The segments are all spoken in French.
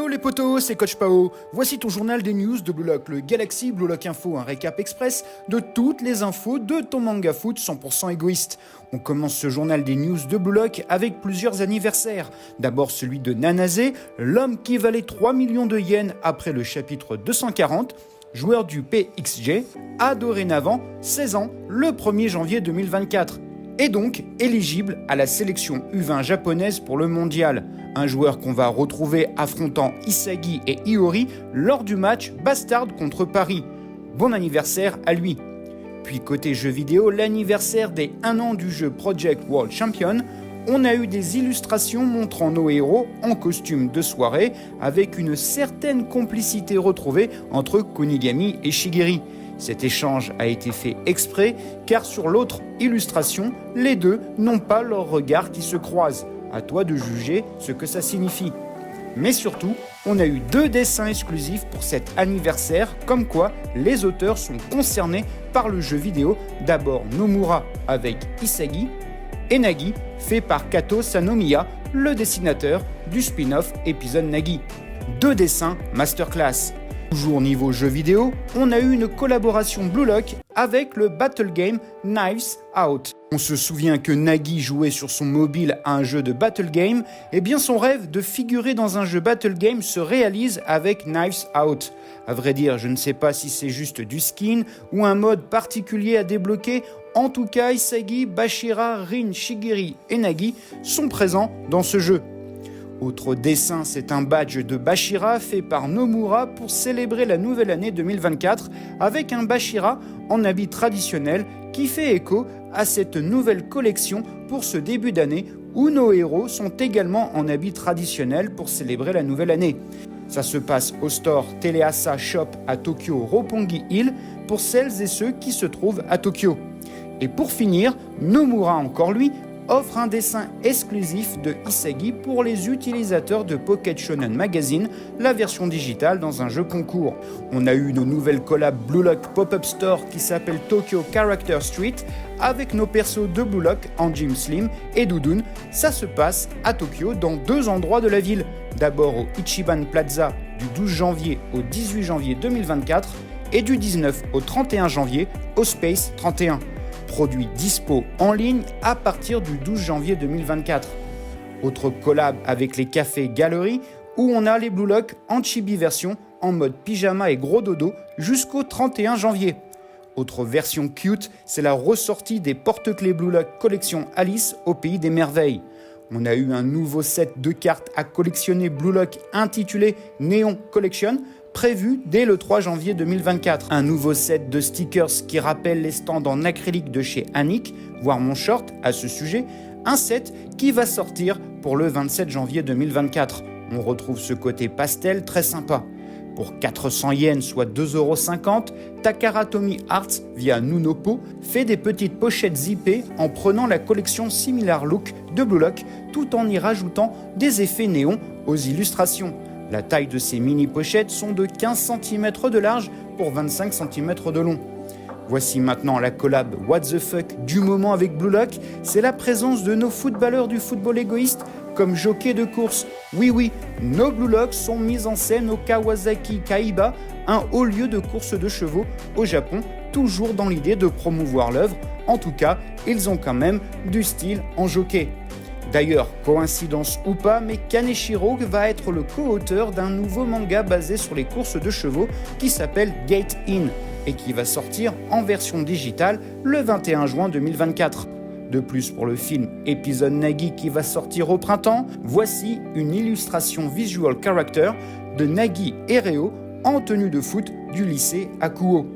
Yo les potos, c'est Coach Pao. Voici ton journal des news de Blue Lock, le Galaxy Blue Lock Info, un récap express de toutes les infos de ton manga foot 100% égoïste. On commence ce journal des news de Blue Lock avec plusieurs anniversaires. D'abord celui de Nanase, l'homme qui valait 3 millions de yens après le chapitre 240, joueur du PXG, a dorénavant 16 ans le 1er janvier 2024. Et donc éligible à la sélection U20 japonaise pour le mondial. Un joueur qu'on va retrouver affrontant Isagi et Iori lors du match Bastard contre Paris. Bon anniversaire à lui. Puis côté jeux vidéo, l'anniversaire des 1 an du jeu Project World Champion, on a eu des illustrations montrant nos héros en costume de soirée avec une certaine complicité retrouvée entre Kunigami et Shigeru. Cet échange a été fait exprès car sur l'autre illustration, les deux n'ont pas leurs regards qui se croisent. À toi de juger ce que ça signifie. Mais surtout, on a eu 2 dessins exclusifs pour cet anniversaire, comme quoi les auteurs sont concernés par le jeu vidéo. D'abord Nomura avec Isagi et Nagi, fait par Kato Sanomiya, le dessinateur du spin-off épisode Nagi. 2 dessins masterclass. Toujours niveau jeu vidéo, on a eu une collaboration Blue Lock avec le battle game Knives Out. On se souvient que Nagi jouait sur son mobile à un jeu de battle game, et bien son rêve de figurer dans un jeu battle game se réalise avec Knives Out. À vrai dire, je ne sais pas si c'est juste du skin ou un mode particulier à débloquer. En tout cas, Isagi, Bashira, Rin, Shigeru et Nagi sont présents dans ce jeu. Autre dessin, c'est un badge de Bashira fait par Nomura pour célébrer la nouvelle année 2024 avec un Bashira en habit traditionnel qui fait écho à cette nouvelle collection pour ce début d'année où nos héros sont également en habit traditionnel pour célébrer la nouvelle année. Ça se passe au store Teleasa Shop à Tokyo Roppongi Hill pour celles et ceux qui se trouvent à Tokyo. Et pour finir, Nomura encore lui offre un dessin exclusif de Isagi pour les utilisateurs de Pocket Shonen Magazine, la version digitale dans un jeu concours. On a eu une nouvelle collab Blue Lock Pop-Up Store qui s'appelle Tokyo Character Street avec nos persos de Blue Lock en Jim Slim et Doudoune. Ça se passe à Tokyo dans 2 endroits de la ville. D'abord au Ichiban Plaza du 12 janvier au 18 janvier 2024 et du 19 au 31 janvier au Space 31. Produit dispo en ligne à partir du 12 janvier 2024. Autre collab avec les cafés Galeries où on a les Blue Lock en chibi version en mode pyjama et gros dodo jusqu'au 31 janvier. Autre version cute, c'est la ressortie des porte-clés Blue Lock collection Alice au pays des merveilles. On a eu un nouveau set de cartes à collectionner Blue Lock intitulé Neon Collection, prévu dès le 3 janvier 2024. Un nouveau set de stickers qui rappelle les stands en acrylique de chez Annick, voire mon short à ce sujet. Un set qui va sortir pour le 27 janvier 2024. On retrouve ce côté pastel très sympa. Pour 400 yens, soit 2,50 €, Takara Tomy Arts via Nunopo fait des petites pochettes zippées en prenant la collection Similar Look de Blue Lock tout en y rajoutant des effets néons aux illustrations. La taille de ces mini-pochettes sont de 15 cm de large pour 25 cm de long. Voici maintenant la collab What the fuck du moment avec Blue Lock, c'est la présence de nos footballeurs du football égoïste comme jockey de course. Oui, nos Blue Lock sont mis en scène au Kawasaki Kaiba, un haut lieu de course de chevaux au Japon, toujours dans l'idée de promouvoir l'œuvre. En tout cas, ils ont quand même du style en jockey. D'ailleurs, coïncidence ou pas, mais Kaneshiro va être le co-auteur d'un nouveau manga basé sur les courses de chevaux qui s'appelle Gate In et qui va sortir en version digitale le 21 juin 2024. De plus, pour le film épisode Nagi qui va sortir au printemps, voici une illustration visual character de Nagi et Reo en tenue de foot du lycée Akuo.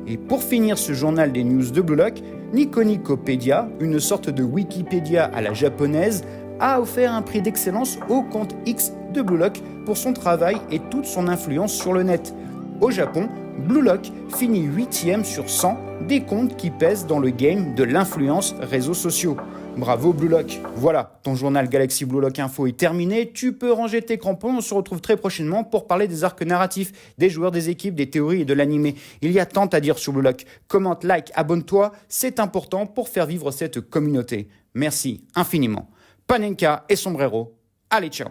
Et pour finir ce journal des news de Blue Lock, Nico Nicopedia, une sorte de Wikipédia à la japonaise, a offert un prix d'excellence au compte X de Blue Lock pour son travail et toute son influence sur le net. Au Japon, Blue Lock finit 8e sur 100 des comptes qui pèsent dans le game de l'influence réseaux sociaux. Bravo Blue Lock. Voilà, ton journal Galaxy Blue Lock Info est terminé. Tu peux ranger tes crampons. On se retrouve très prochainement pour parler des arcs narratifs, des joueurs, des équipes, des théories et de l'animé. Il y a tant à dire sur Blue Lock. Commente, like, abonne-toi. C'est important pour faire vivre cette communauté. Merci infiniment. Panenka et Sombrero. Allez, ciao.